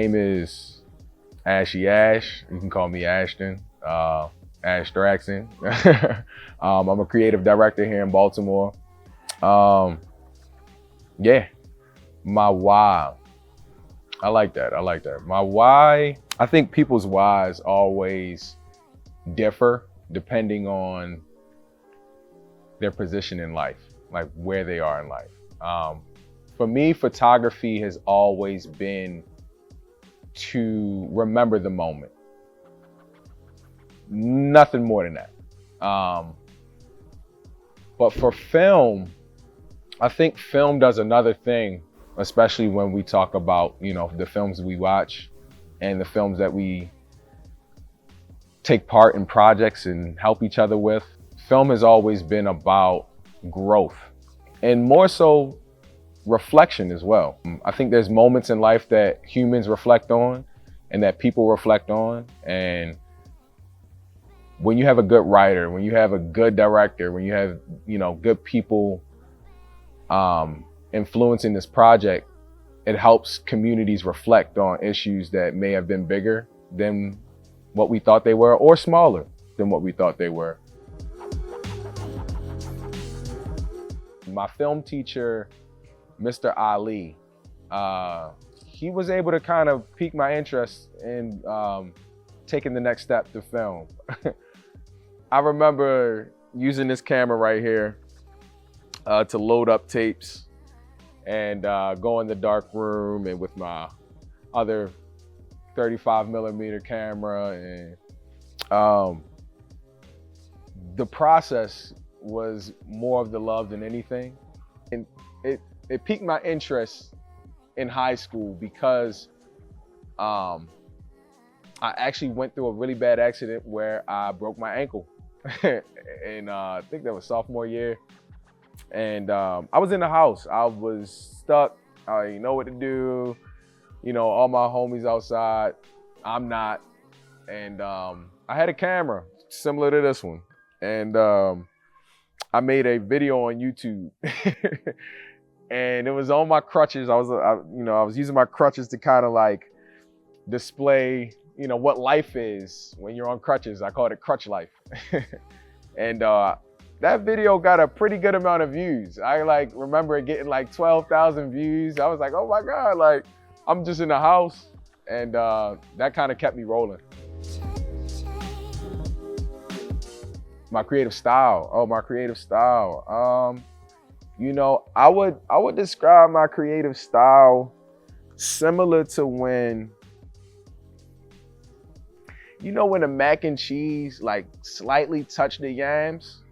name is Ashy Ash. You can call me Ashton, Ashtraxon. I'm a creative director here in Baltimore. Yeah, my why. I like that. My why, I think people's whys always differ depending on their position in life, like where they are in life. For me, photography has always been to remember the moment. Nothing more than that. But for film, I think film does another thing, especially when we talk about, the films we watch and the films that we take part in projects and help each other with. Film has always been about growth and more so reflection as well. I think there's moments in life that humans reflect on and that people reflect on. And when you have a good writer, when you have a good director, when you have, good people influencing this project, it helps communities reflect on issues that may have been bigger than what we thought they were or smaller than what we thought they were. My film teacher, Mr. Ali, he was able to kind of pique my interest in taking the next step to film. I remember using this camera right here to load up tapes and go in the dark room and with my other 35mm camera, and the process was more of the love than anything. And it piqued my interest in high school because I actually went through a really bad accident where I broke my ankle. And I think that was sophomore year. And I was in the house. I was stuck. I didn't know what to do. All my homies outside. I'm not. And I had a camera similar to this one. And I made a video on YouTube. And it was on my crutches. I was using my crutches to kind of like display, what life is when you're on crutches. I called it crutch life. And that video got a pretty good amount of views. I remember it getting like 12,000 views. I was like, oh my God, I'm just in the house. And that kind of kept me rolling. My creative style. I would describe my creative style similar to when the mac and cheese slightly touch the yams.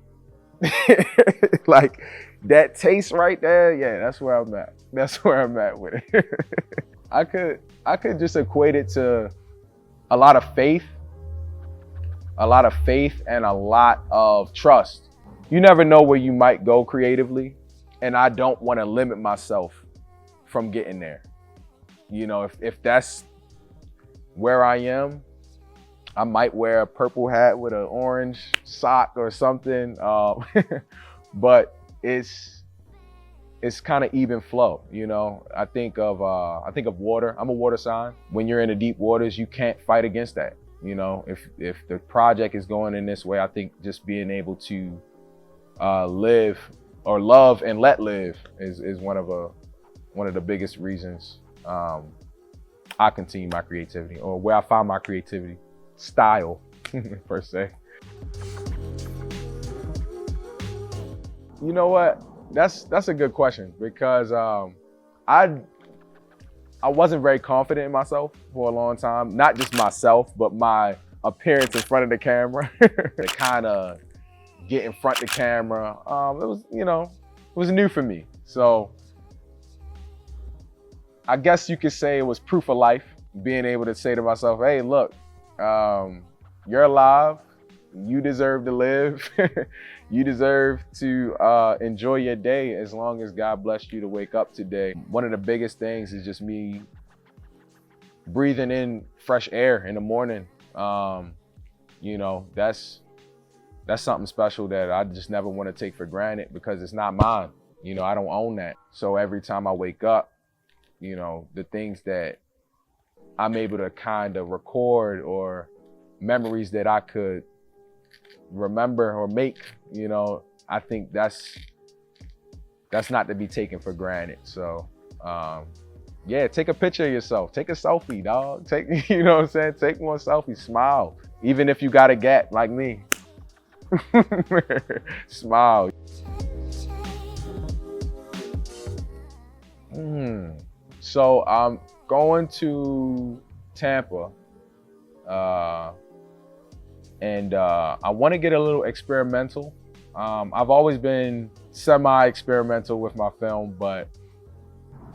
Like that taste right there, yeah, that's where I'm at with it. I could just equate it to a lot of faith and a lot of trust. You never know where you might go creatively, and I don't want to limit myself from getting there. If that's where I am, I might wear a purple hat with an orange sock or something, but it's kind of even flow. I think of water. I'm a water sign. When you're in the deep waters, you can't fight against that. If the project is going in this way, I think just being able to live or love and let live is one of the biggest reasons I continue my creativity, or where I find my creativity style per se. You know what? That's a good question, because I wasn't very confident in myself for a long time. Not just myself, but my appearance in front of the camera. To kind of get in front of the camera, it was new for me. So I guess you could say it was proof of life, being able to say to myself, hey, look, you're alive. You deserve to live. You deserve to enjoy your day as long as God blessed you to wake up today. One of the biggest things is just me breathing in fresh air in the morning. That's something special that I just never want to take for granted, because it's not mine. I don't own that. So every time I wake up, the things that I'm able to kind of record or memories that I could remember or make, you know, I think that's not to be taken for granted. So yeah, take a picture of yourself. Take a selfie, dog. Take, you know what I'm saying? Take one selfie, smile. Even if you got a gap like me. Smile. So I'm going to Tampa, and I want to get a little experimental. I've always been semi-experimental with my film, but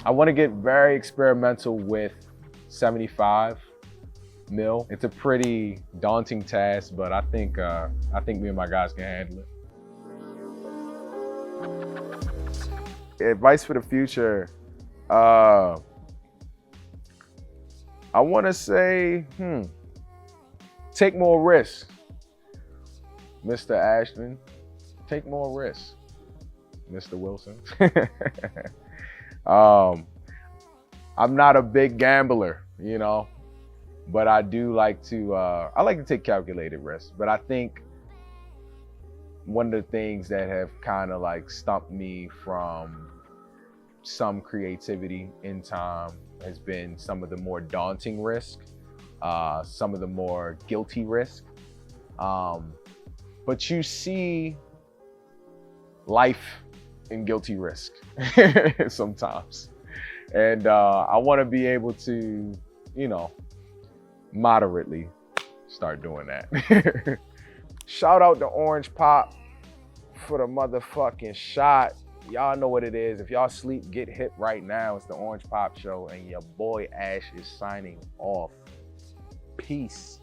I want to get very experimental with 75 mil. It's a pretty daunting task, but I think me and my guys can handle it. Advice for the future. I want to say, take more risks, Mr. Ashton. Take more risks, Mr. Wilson. I'm not a big gambler, you know, but I do like to, I like to take calculated risks. But I think one of the things that have kind of like stumped me from some creativity in time has been some of the more daunting risk, some of the more guilty risk. But you see life in guilty risk sometimes. And I want to be able to, you know, moderately start doing that. Shout out to Orange Pop for the motherfucking shot. Y'all know what it is. If y'all sleep, get hip right now. It's the Orange Pop Show, and your boy Ash is signing off. Peace.